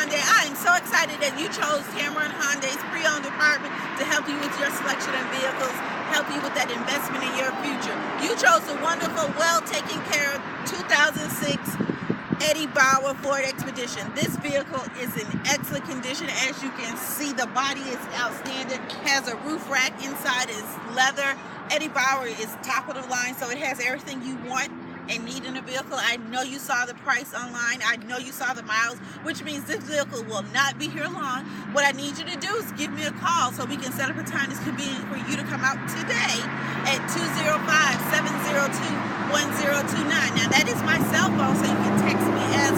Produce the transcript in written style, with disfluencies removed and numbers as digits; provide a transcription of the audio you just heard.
Hyundai. I am so excited that you chose Tameron Hyundai's pre-owned department to help you with your selection of vehicles, help you with that investment in your future. You chose a wonderful, well-taken care of 2006 Eddie Bauer Ford Expedition. This vehicle is in excellent condition. As you can see, the body is outstanding. Has a roof rack inside, is leather. Eddie Bauer is top of the line, so it has everything you want and need in a vehicle. I know you saw the price online. I know you saw the miles, which means this vehicle will not be here long. What I need you to do is give me a call so we can set up a time that's convenient for you to come out today at 205-702-1029. Now that is my cell phone, so you can text me as